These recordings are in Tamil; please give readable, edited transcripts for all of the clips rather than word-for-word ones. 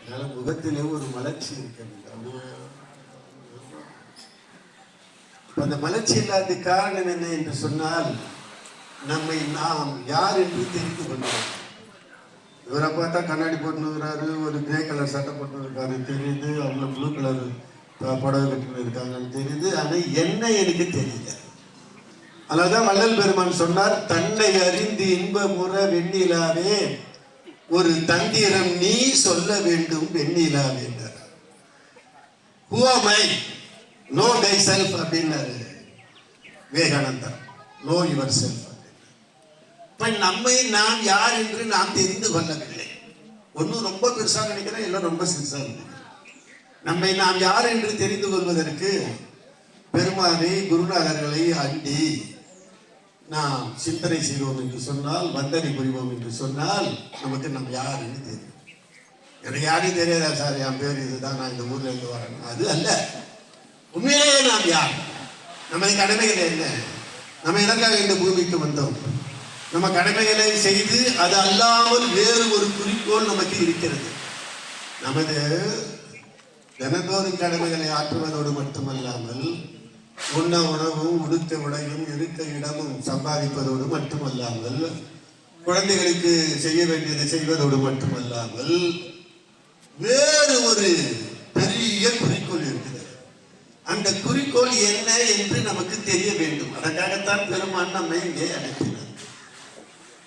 அதனால முகத்திலே ஒரு மலர்ச்சி இருக்கிறது. அந்த மலர்ச்சி இல்லாத காரணம் என்ன என்று சொன்னால், நம்மை நாம் யார் என்று தெரிந்து கொள்வோம். இவரை பார்த்தா கண்ணாடி போட்டுருக்கிறாரு, ஒரு கிரே கலர் சட்டை போட்டுருக்காரு தெரியுது, அவங்க ப்ளூ கலர் புடவை கட்டின்னு இருக்காங்கன்னு தெரியுது. ஆனால் என்ன எனக்கு தெரியல. அதனால்தான் வள்ளல் பெருமான் சொன்னார், தன்னை அறிந்து இன்பமுற வெண்ணிலாவே ஒரு தந்திரம் நீ சொல்ல வேண்டும் வெண்ணிலாவே. Who am I? Know thyself அப்படின்னாரு விவேகானந்தா. Know yourself. இப்ப நம்மை நாம் யார் என்று நாம் தெரிந்து கொள்ளவில்லை. ஒன்னும் ரொம்ப பெருசாக நினைக்கிறேன், எல்லாம் ரொம்ப சிறுசா நினைக்கிறேன். நம்மை நாம் யார் என்று தெரிந்து கொள்வதற்கு பெருமானை குருநாதர்களை அண்டி நாம் சிந்தனை செய்வோம் என்று சொன்னால், வந்தனை புரிவோம் என்று சொன்னால், நமக்கு நாம் யார் என்று தெரியும். எனக்கு யாரும் தெரியாதா சார், என் பேர் இதுதான், நான் இந்த ஊர்ல இருந்து வரேன், அது அல்ல. உண்மையிலேயே நாம் யார், நமது கடமைகள் என்ன, நம்ம எதற்காக இந்த பூமிக்கு வந்தோம், நம்ம கடமைகளை செய்து அது அல்லாமல் வேறு ஒரு குறிக்கோள் நமக்கு இருக்கிறது. நமது தினந்தோறும் கடமைகளை ஆற்றுவதோடு மட்டுமல்லாமல், உண்ண உணவும் உடுத்த உடையும் இருக்க இடமும் சம்பாதிப்பதோடு மட்டுமல்லாமல், குழந்தைகளுக்கு செய்ய வேண்டியதை செய்வதோடு மட்டுமல்லாமல் வேறு ஒரு பெரிய குறிக்கோள் இருக்கிறது. அந்த குறிக்கோள் என்ன என்று நமக்கு தெரிய வேண்டும். அதற்காகத்தான் பெருமான் நம்மை இங்கே அனுப்பினார்.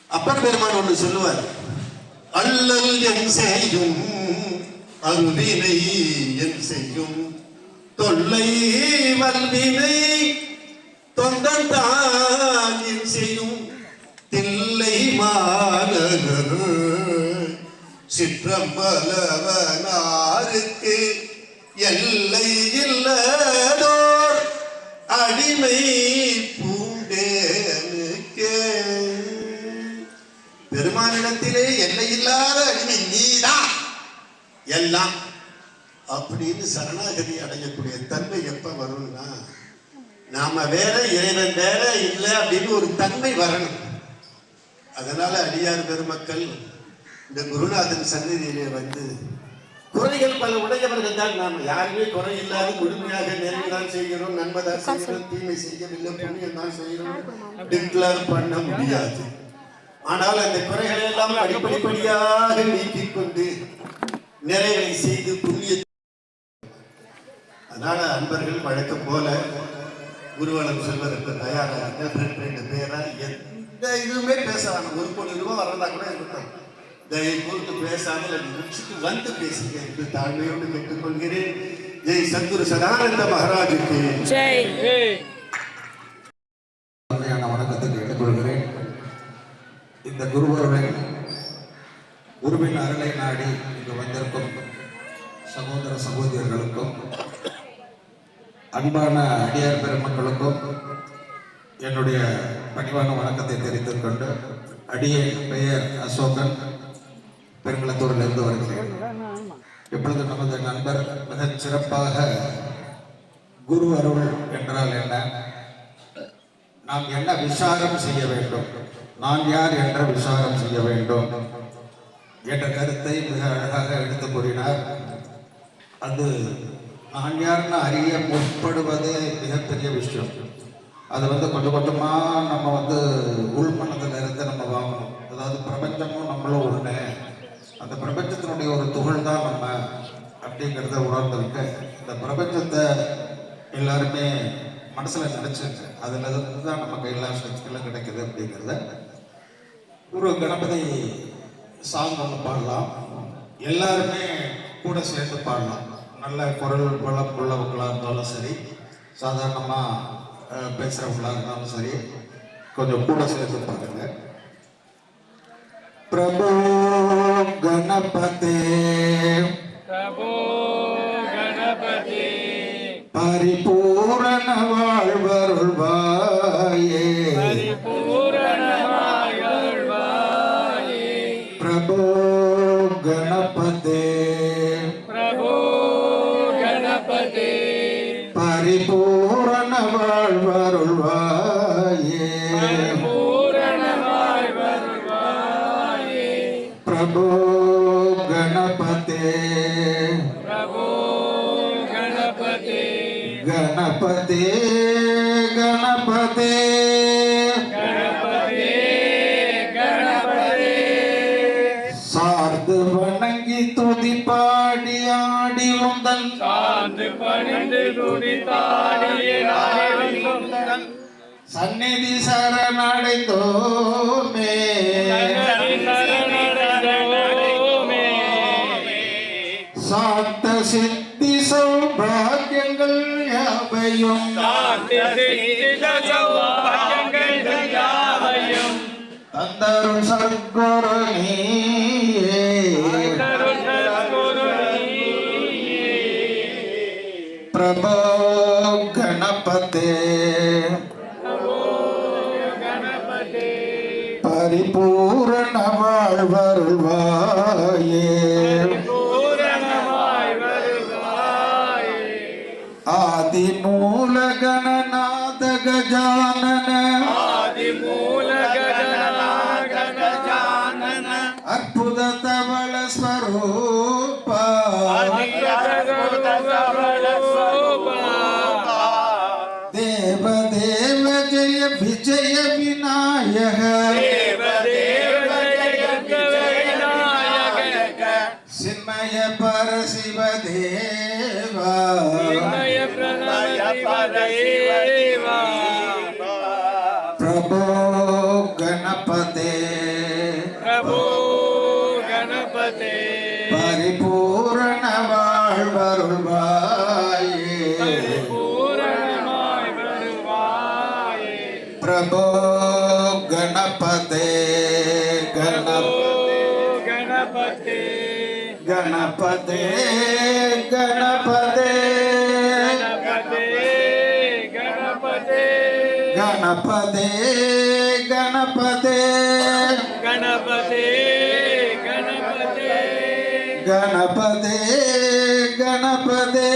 அப்பர் பெருமான் ஒன்று சொல்லுவார், அல்லல் என் செய்யும் அருவினை என் செய்யும் தொல்லை வல்வினை தொந்தன் என் செய்யும் தில்லை மாநகர் சிற்றம்பலவனாருக்கு எல்லை இல்லதோர் அடிமை பூண்டேனுக்கே. பெருமானிடத்திலே எல்லையில்லாத அடிமை நீதான் எல்லாம் அப்படின்னு சரணாகதி அடையக்கூடிய தன்மை எப்ப வரும்னா, நாம வேற இறைவன் வேற இல்லை அப்படின்னு ஒரு தன்மை வரணும். அதனால அடியார் பெருமக்கள் இந்த குருநாதன் சந்நிதியிலே வந்து, குறைகள் பல உடையவர்கள் தான், நாம் யாருமே குறை இல்லாத முழுமையாக நெருங்கிதான் செய்கிறோம், நன்மைதான் செய்கிறோம், தீமை செய்யவில்லை, புண்ணியம் தான் செய்கிறோம் டிக்ளேர் பண்ண முடியாது. ஆனால் அந்த குறைகளை எல்லாம் படிப்படியாக நீக்கிக் கொண்டு நிறைவை செய்து புண்ணிய. அதனால அன்பர்கள் வழக்கம் போல குருவலம் செல்வதற்கு தயாராக 2 பேரா எந்த இதுவுமே பேசலாம். 1 கோடி ரூபாய் வரதா கூட இருக்கட்டும், தயவு கூர்ந்து பேசாமல் அது முடிச்சுட்டு வந்து பேசுங்க என்று தாழ்மையோடு கேட்டுக்கொள்கிறேன். ஜெய் சத்குரு சதானந்த மகாராஜுக்கு ஜெய். வணக்கத்தை கேட்டுக்கொள்கிறேன். இந்த குருவின் அருளை நாடி இங்கு வந்திருக்கும் சகோதர சகோதரிகளுக்கும் அன்பான அடியார் பெருமக்களுக்கும் என்னுடைய பணிவான வணக்கத்தை தெரிவித்துக் கொண்டு, அடியின் பெயர் அசோகன், பெருங்களத்தூரிலிருந்து வருகிறேன். இப்பொழுது நமது நண்பர் மிகச் சிறப்பாக குரு அருள் என்றால் என்ன, நாம் என்ன விசாரம் செய்ய வேண்டும், நான் யார் என்ற விசாரம் செய்ய வேண்டும் என்ற கருத்தை மிக அழகாக எடுத்து கூறினார். அது நான் யாருன்னு அறிய முற்படுவதே மிகப்பெரிய விஷயம். அது கொஞ்சம் கொஞ்சமாக நம்ம உள்மனத்தில் இருந்து நம்ம வாங்கணும். அதாவது பிரபஞ்சமும் நம்மளும் ஒன்று, அந்த பிரபஞ்சத்தினுடைய ஒரு துகள் தான் நம்ம அப்படிங்கிறத உணர்ந்துக்கிட்டு, இந்த பிரபஞ்சத்தை எல்லாருமே மனசில் நினச்சிட்டு அதில் இருந்து தான் நம்ம கையில் சக்திகளும் கிடைக்குது அப்படிங்கிறத ஒரு கணபதி சாங் ஒன்று பாடலாம். எல்லாருமே கூட சேர்ந்து பாடலாம். நல்ல குரல் வளம் உள்ளவங்களாக இருந்தாலும் சரி, சாதாரணமாக பேசுகிறவங்களாக இருந்தாலும் சரி, கொஞ்சம் கூட சேர்ந்து பாருங்க. பிரபு கணபதி பிரபு கணபதி பரிபூரண வாழ்வருள்வாயே பரிபூரண வாழ்வருள்வாயே பிரபு கணபதி பிரபு கணபதி பரிபூரண வாழ்வருள்வாயே பரிபூரண வாழ்வருள்வாயே பிரபு गणपते प्रभो गणपते गणपते गणपते गणपते गणपते சார்ந்து வணங்கி துதி பாடி ஆடி உந்தன் சார்ந்து பணிந்து துதித்தாடிய நாயகன் சந்நிதி சரணடைந்தோமே சரணடைந்தோமே சாந்த சித்தி சௌபாகியங்கள் யாவையும் சாந்தி சித்தி சௌபாகியங்கள் யாவையும் தந்தரும் சத்குரு நீயே தரும் சத்குரு நீயே. பிரபோ கணபதே கணபதே பரிபூரண வாழ்வருள்வாயே பூரணமாய் வருவாயே ஆதி மூல கணநாத கஜானன ஆதிமூல கஜானன அற்புத தவள ஸ்வரூபா தேவ தேவ ஜெய விஜய விநாயக சின்மய பரசிவ தேவா பிரபோ கணபதே பிரபோ கணபதே பரிபூரண வாழ்வருள்வாயே பூரணமாய் வருவாயே பிரபோ கணபதே கணபதே கணபதே கணபதே கணபதே கணபதே கணபதே கணபதே கணபதே கணபதே கணபதே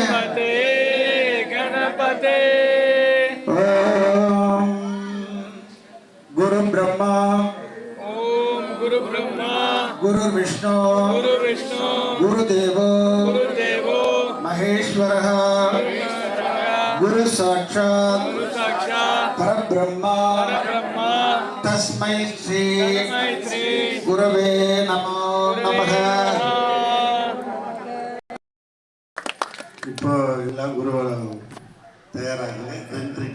கணபதே கணபதே ஓம் குரு பிரம்மா ஓம் குரு பிரம்மா குரு விஷ்ணு குரு விஷ்ணு குரு தேவோ குரு தேவோ மகேஸ்வரः குரு சாட்சாத் குரு சாட்சாத் பரபிரம்மா பரபிரம்மா தஸ்மை ஸ்ரீ தஸ்மை ஸ்ரீ குரவே நமோ நமः இப்போ எல்லாம் குருவலம் தயாராகுது. நன்றி.